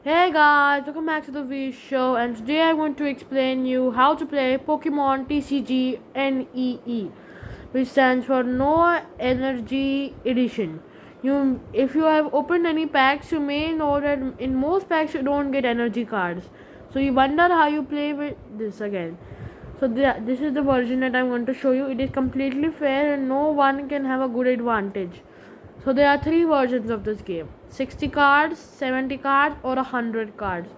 Hey guys, welcome back to the Veer show, and today I'm going to explain you how to play Pokemon TCG N.E.E, which stands for No Energy Edition. If you have opened any packs, you may know that in most packs you don't get energy cards. So you wonder how you play with this again. So this is the version that I'm going to show you. It is completely fair, and no one can have a good advantage. So there are three versions of this game: 60 cards, 70 cards, or 100 cards.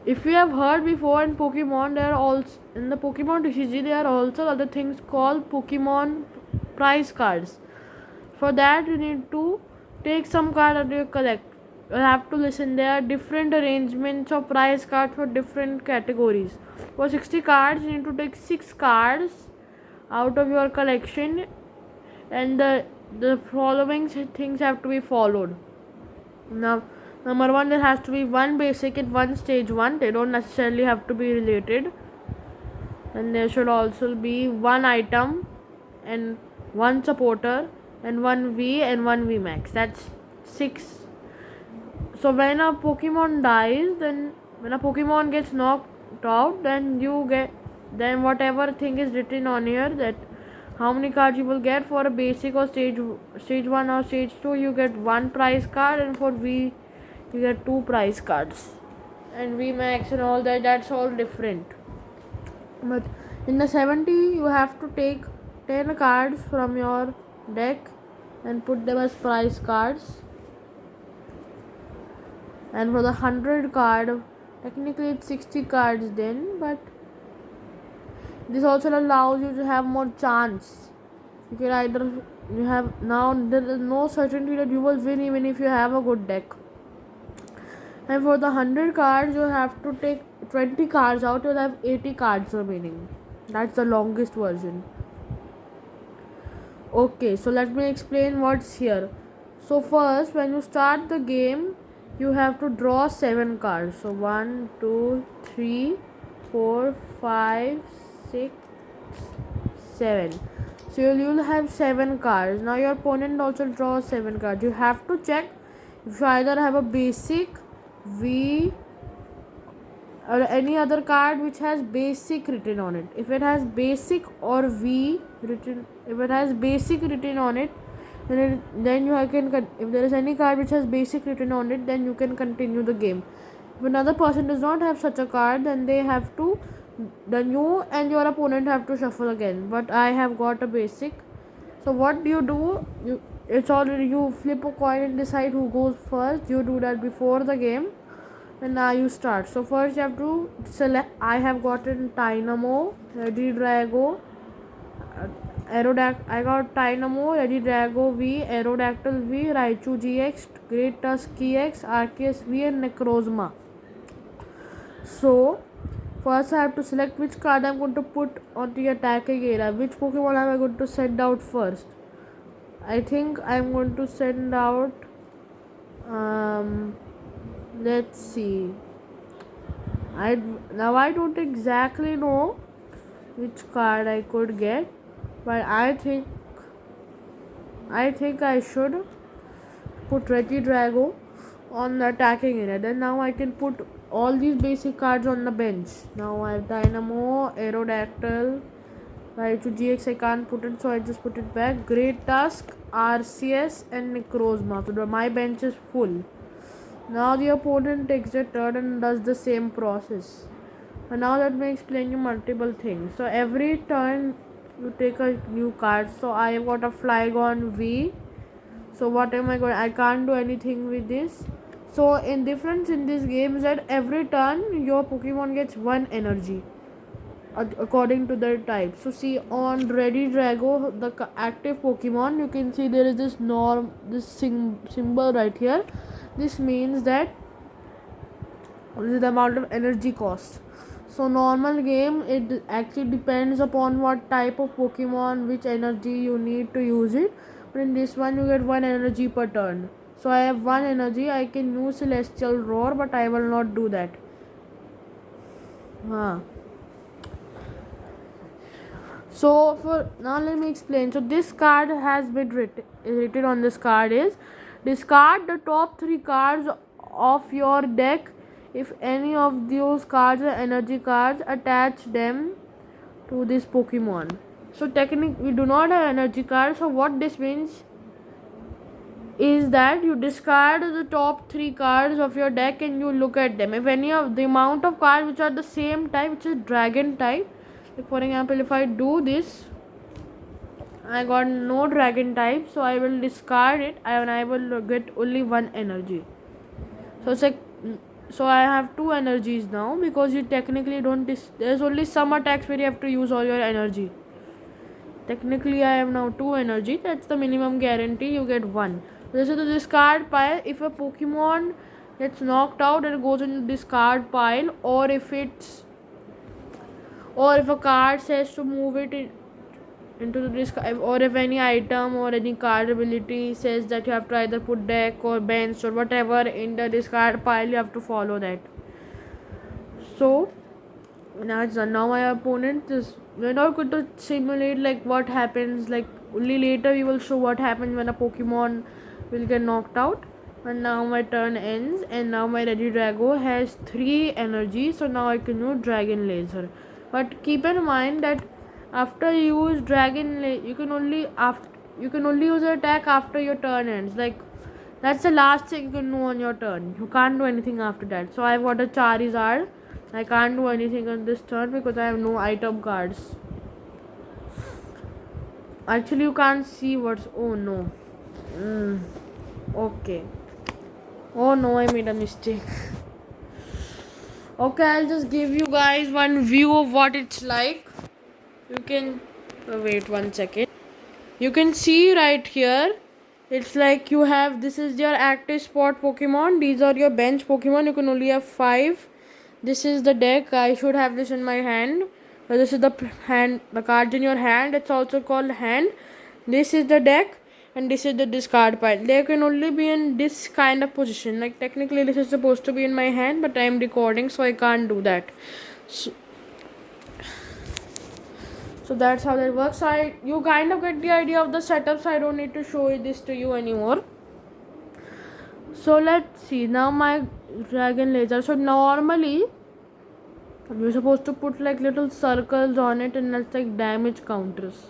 If you have heard before in Pokemon, there are also in the Pokemon TCG there are also other things called Pokemon prize cards. For that you need to take some card that you collect. You have to listen. There are different arrangements of prize cards for different categories. For 60 cards, you need to take 6 cards out of your collection, and the following things have to be followed. Now, number one, there has to be one basic and one stage one. They don't necessarily have to be related. And there should also be one item and one supporter and one V and one V max. That's 6. So when a Pokemon dies, then when a Pokemon gets knocked out, then whatever thing is written on here, that how many cards you will get for a basic or stage 1 or stage 2, you get one prize card, and for V you get two prize cards, and V max and all that, that's all different. But in the 70 you have to take 10 cards from your deck and put them as prize cards. And for the 100 card, technically it's 60 cards then, but this also allows you to have more chance. You can either you have now there is no certainty that you will win even if you have a good deck. And for the 100 cards, you have to take 20 cards out. You'll have 80 cards remaining. That's the longest version. Okay, so let me explain what's here. So first, when you start the game, you have to draw 7 cards. So 1, 2, 3, 4, 5, 6, 7. So you'll have 7 cards. Now your opponent also draws 7 cards. You have to check if you either have a basic, V, or any other card which has basic written on it. If it has basic or V written, if it has basic written on it, then you can, if there is any card which has basic written on it, then you can continue the game. If another person does not have such a card, then you and your opponent have to shuffle again. But I have got a basic. So what do? You flip a coin and decide who goes first. You do that before the game, and now you start. So first you have to select. I have gotten Dynamo, Regidrago, I got Dynamo, Regidrago V, Aerodactyl V, Raichu GX, Great Tusk EX, Arceus V, and Necrozma. So first I have to select which card I am going to put on the attacking area. Which Pokemon am I going to send out first? I think I am going to send out. Let's see. I don't exactly know which card I could get, but I think I should put Regidrago on the attacking area. Then now I can put all these basic cards on the bench. Now I have Dynamo, Aerodactyl, Raichu GX I can't put it, so I just put it back. Great Tusk, Arceus, and Necrozma. So my bench is full. Now the opponent takes a turn and does the same process. And now let me explain you multiple things. So every turn you take a new card. So I have got a Flygon V. So what am I going? I can't do anything with this. So in difference in this game is that every turn your Pokemon gets one energy according to their type. So see, on Regidrago, the active Pokemon, you can see there is this symbol right here. This means that this is the amount of energy cost. So normal game, it actually depends upon what type of Pokemon, which energy you need to use it. But in this one you get one energy per turn. So I have one energy. I can use Celestial Roar, but I will not do that. So for now let me explain. So this card has been written on this card is discard the top 3 cards of your deck. If any of those cards are energy cards, attach them to this Pokemon. So technically we do not have energy cards. So what this means is that you discard the top 3 cards of your deck and you look at them. If any of the amount of cards which are the same type, which is dragon type, like for example, if I do this, I got no dragon type, so I will discard it and I will get only 1 energy. So it's like, so I have 2 energies now, because you technically don't there's only some attacks where you have to use all your energy. Technically I have now 2 energy. That's the minimum guarantee. You get 1. This is the discard pile. If a Pokemon gets knocked out, it goes in the discard pile, or if a card says to move it into the discard, or if any item or any card ability says that you have to either put deck or bench or whatever in the discard pile, you have to follow that. So now my opponent is, we're not going to simulate like what happens, like only later we will show what happens when a Pokemon will get knocked out. And now my turn ends, and now my Regidrago has 3 energy, so now I can use Dragon Laser. But keep in mind that after you use you can only use your attack after your turn ends. Like that's the last thing you can do on your turn. You can't do anything after that. So I've got a Charizard. I can't do anything on this turn because I have no item cards. Actually, you can't see what's. Oh no. Okay. Oh no, I made a mistake. Okay, I'll just give you guys one view of what it's like. You can wait 1 second. You can see right here. It's like you have, this is your active spot Pokemon. These are your bench Pokemon. You can only have 5. This is the deck. I should have this in my hand. This is the cards in your hand. It's also called hand. This is the deck, and this is the discard pile. They can only be in this kind of position. Like technically this is supposed to be in my hand, but I am recording, so I can't do that. So that's how that works. You kind of get the idea of the setup, so I don't need to show this to you anymore. So let's see. Now my Dragon Laser. So normally you're supposed to put like little circles on it, and that's like damage counters.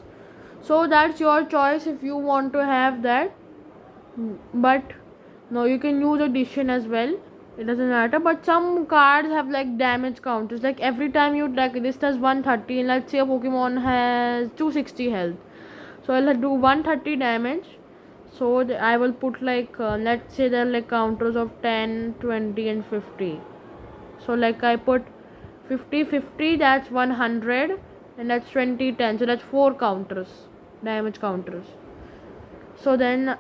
So that's your choice if you want to have that. But no, you can use addition as well. It doesn't matter. But some cards have like damage counters. Like every time you this does 130, and let's say a Pokemon has 260 health. So I'll do 130 damage. So I will put like let's say there are like counters of 10, 20 and 50. So like I put 50, 50, that's 100, and that's 20, 10. So that's 4 counters, damage counters. So then,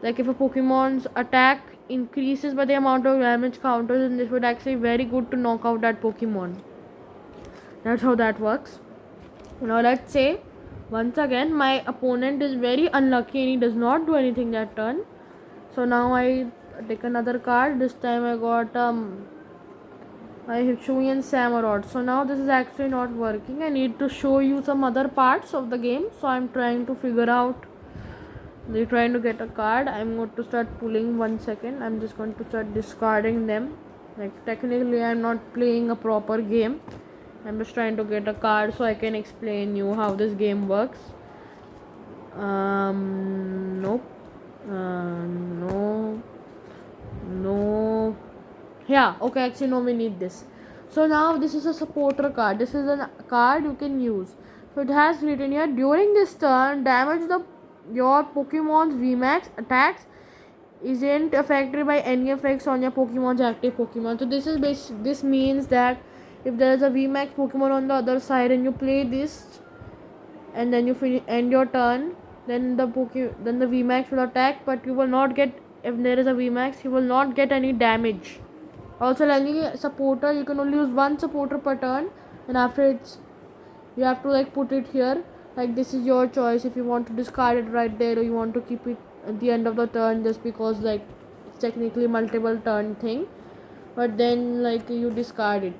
like if a Pokemon's attack increases by the amount of damage counters, then this would actually be very good to knock out that Pokemon. That's how that works. Now let's say, once again, my opponent is very unlucky and he does not do anything that turn. So now I take another card. This time I got Hisuian Samurott. So now this is actually not working. I need to show you some other parts of the game. So I'm trying to figure out. They're trying to get a card. I'm going to start pulling 1 second. I'm just going to start discarding them. Like technically I'm not playing a proper game. I'm just trying to get a card so I can explain you how this game works. Nope. No. Yeah, okay, actually no, we need this. So now this is a supporter card. This is a card you can use. So it has written here, during this turn, damage your Pokemon's VMAX attacks isn't affected by any effects on your Pokemon's active Pokemon. So this means that if there is a VMAX Pokemon on the other side and you play this and then you end your turn, then the VMAX will attack, but you will not get, if there is a VMAX, you will not get any damage. Also, any supporter, you can only use 1 supporter per turn, and after you have to like put it here. Like this is your choice if you want to discard it right there, or you want to keep it at the end of the turn, just because like it's technically multiple turn thing. But then like you discard it.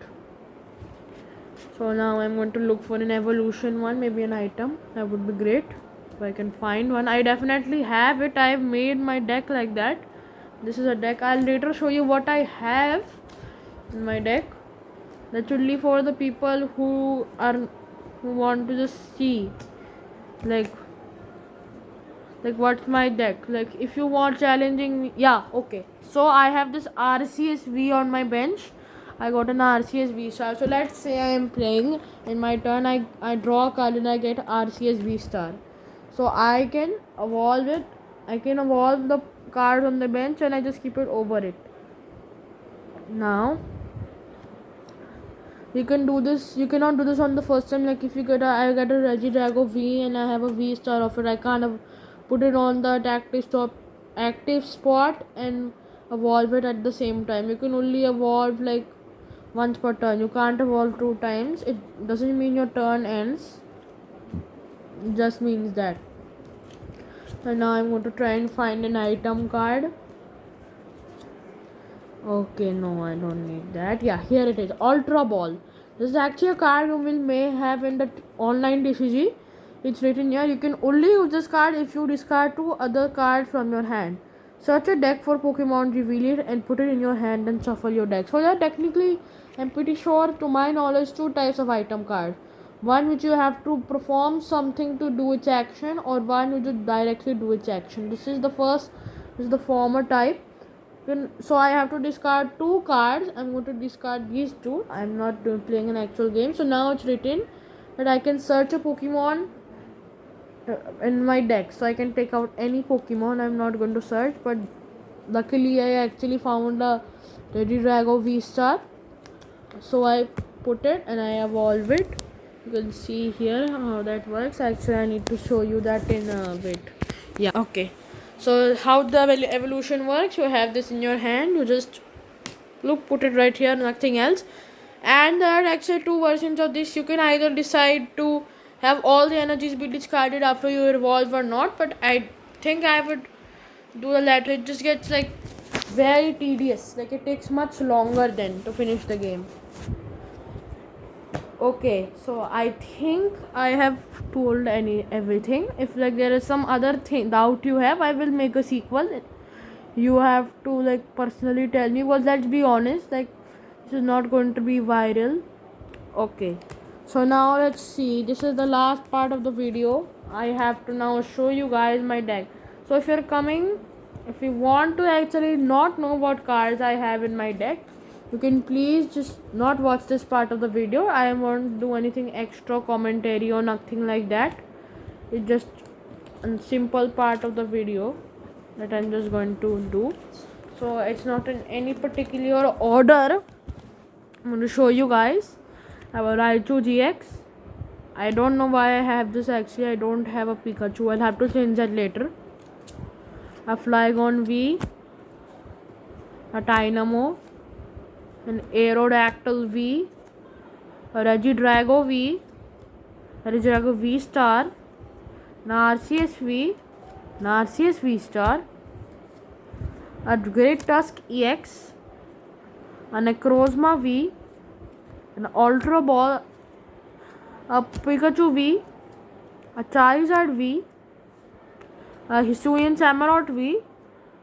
So now I'm going to look for an evolution one, maybe an item. That would be great if I can find one. I definitely have it. I've made my deck like that, This is a deck. I'll later show you what I have in my deck. That's only for the people who want to just see like what's my deck. Like if you want challenging, yeah, okay. So I have this RCSV on my bench. I got an RCSV star. So let's say I am playing in my turn. I draw a card and I get RCSV star. So I can evolve it. I can evolve the cards on the bench and I just keep it over it. Now you can do this. You cannot do this on the first time. Like if you get I get a Regidrago V and I have a V star of it, I can't put it on the active spot and evolve it at the same time. You can only evolve like once per turn. You can't evolve 2 times. It doesn't mean your turn ends. It just means that. And now I'm going to try and find an item card. Okay, no, I don't need that. Yeah, here it is. Ultra Ball. This is actually a card you may have in the online TCG. It's written here. You can only use this card if you discard 2 other cards from your hand. Search a deck for Pokemon, reveal it, and put it in your hand and shuffle your deck. So, yeah, technically, I'm pretty sure, to my knowledge, 2 types of item card. One which you have to perform something to do its action, or one which you directly do its action. This is the former type. So I have to discard 2 cards. I'm going to discard these 2. I'm not playing an actual game. So now it's written that I can search a Pokemon in my deck. So I can take out any Pokemon. I'm not going to search, but luckily I actually found a Regidrago V-Star. So I put it and I evolve it. You can see here how that works. Actually, I need to show you that in a bit. Yeah, okay. So how the evolution works, you have this in your hand, you just put it right here, nothing else. And there are actually 2 versions of this. You can either decide to have all the energies be discarded after you evolve or not, but I think I would do the latter. It just gets like very tedious, like it takes much longer then to finish the game. Okay, so I think I have told everything. If like there is some other thing doubt you have, I will make a sequel. You have to like personally tell me, because let's be honest, like this is not going to be viral. Okay, so now let's see. This is the last part of the video. I have to now show you guys my deck. So if you want to actually not know what cards I have in my deck, you can please just not watch this part of the video. I won't do anything extra commentary or nothing like that. It's just a simple part of the video that I'm just going to do. So it's not in any particular order. I'm going to show you guys. I have a Raichu GX. I don't know why I have this actually. I don't have a Pikachu. I'll have to change that later. A Flygon V. A Dynamo. An Aerodactyl V, a Regidrago V, a Regidrago V star, an RCSV, an RCSV star, a Great Tusk EX, a Necrozma V, an Ultra Ball, a Pikachu V, a Charizard V, a Hisuian Samurott V,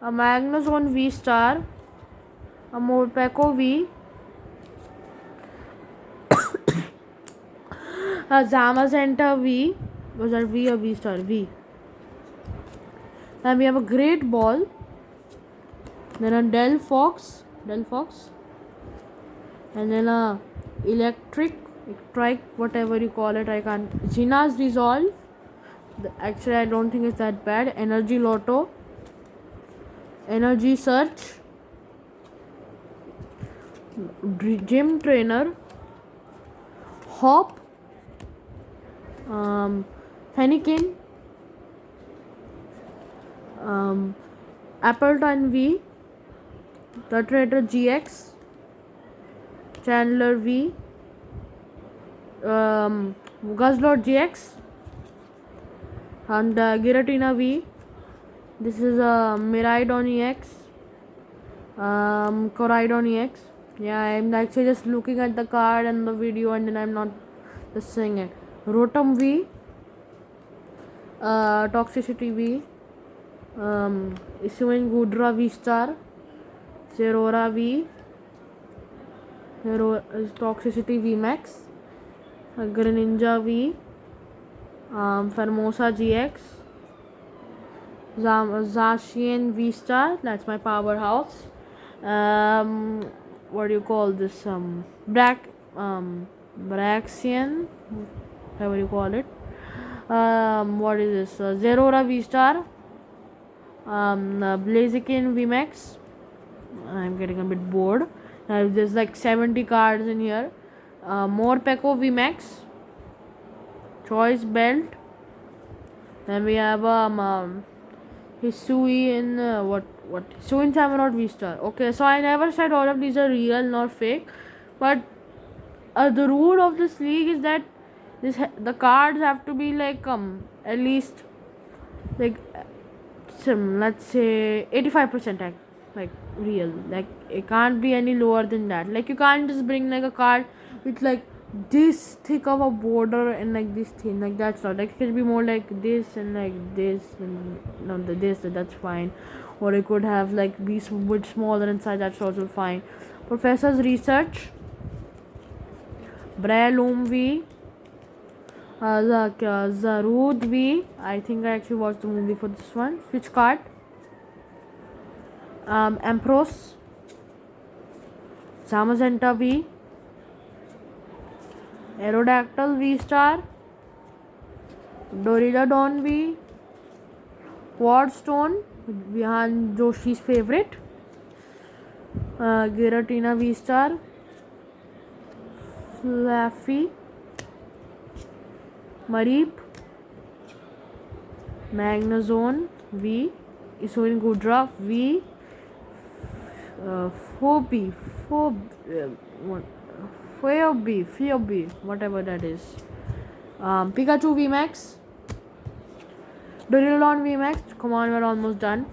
a Magnezone V star, a Morpeko V, a Zamazenta V. Was that V or V star? V. Then we have a Great Ball. Then a Delphox. And then a Electric, whatever you call it. I can't. Gina's Resolve. Actually, I don't think it's that bad. Energy Lotto. Energy Search. Gym Trainer. Hop. Fennekin, Appleton V, The Trader GX, Chandler V, Guzzlord GX, and Giratina V. This is a Miraidon EX, Coridon EX. Yeah, I'm actually just looking at the card and the video, and then I'm not just saying it. Rotom V, Toxicity V, Issuing Gudra V star, Zerora V, Toxicity V Max, Greninja V, Fermosa GX, Zacian V Star, that's my powerhouse. What do you call this? Braxian, whatever you call it. What is this? Zerora V Star, Blaziken V Max. I'm getting a bit bored. There's like 70 cards in here. More Peko V Max, Choice Belt. Then we have Hisui in what Hisui in Samurai V Star. Okay, so I never said all of these are real nor fake, but the rule of this league is that the cards have to be like at least like let's say 85% like real. Like it can't be any lower than that. Like you can't just bring like a card with like this thick of a border and like this thin, like that's not, like it can be more like this and like this and no this, that's fine. Or it could have like be bit smaller inside, that's also fine. Professor's Research, Breloom V, Zarood V. I think I actually watched the movie for this one. Switch card, Ampros, Zamazenta V, Aerodactyl V Star, Doridodon V, Quadstone, Vihan Joshi's favorite, Giratina V Star, Fluffy, Mareep, Magnazone V, Isuin Gudra V, Phoebe, whatever that is. Pikachu V Max, Dorilon V Max. Come on, we're almost done.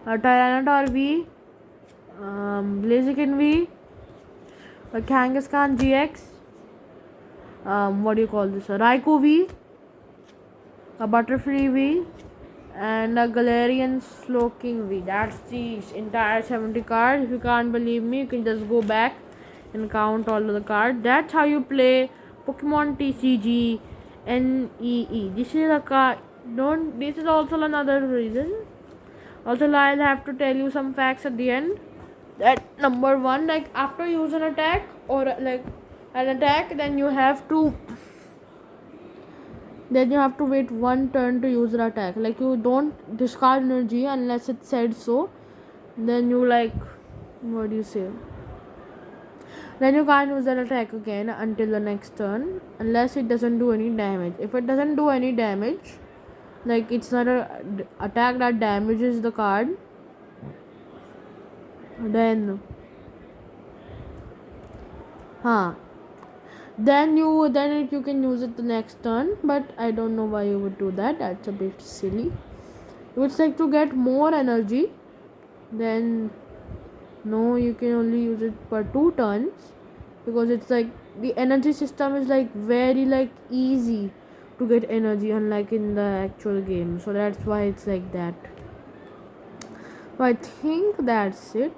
Tyranitar V, Blaziken V, Kangaskhan GX. What do you call this? Raikou V, a Butterfree V, and a Galarian Slowking V. That's the entire 70 cards. If you can't believe me, you can just go back and count all of the cards. That's how you play Pokemon TCG N.E.E. This is a card. This is also another reason. Also, I'll have to tell you some facts at the end. That number one, like after you use an attack or like an attack, then you have to wait one turn to use an attack. Like you don't discard energy unless it said so. Then you like, what do you say? Then you can't use that attack again until the next turn unless it doesn't do any damage. If it doesn't do any damage, like it's not a attack that damages the card, then then you can use it the next turn. But I don't know why you would do that. That's a bit silly. It's like to get more energy, then no, you can only use it for 2 turns, because it's like the energy system is like very like easy to get energy, unlike in the actual game. So that's why it's like that. So I think that's it.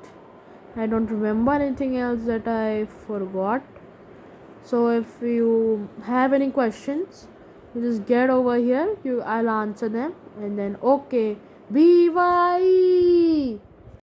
I don't remember anything else that I forgot. So if you have any questions, you just get over here, I'll answer them, and then okay, BYE.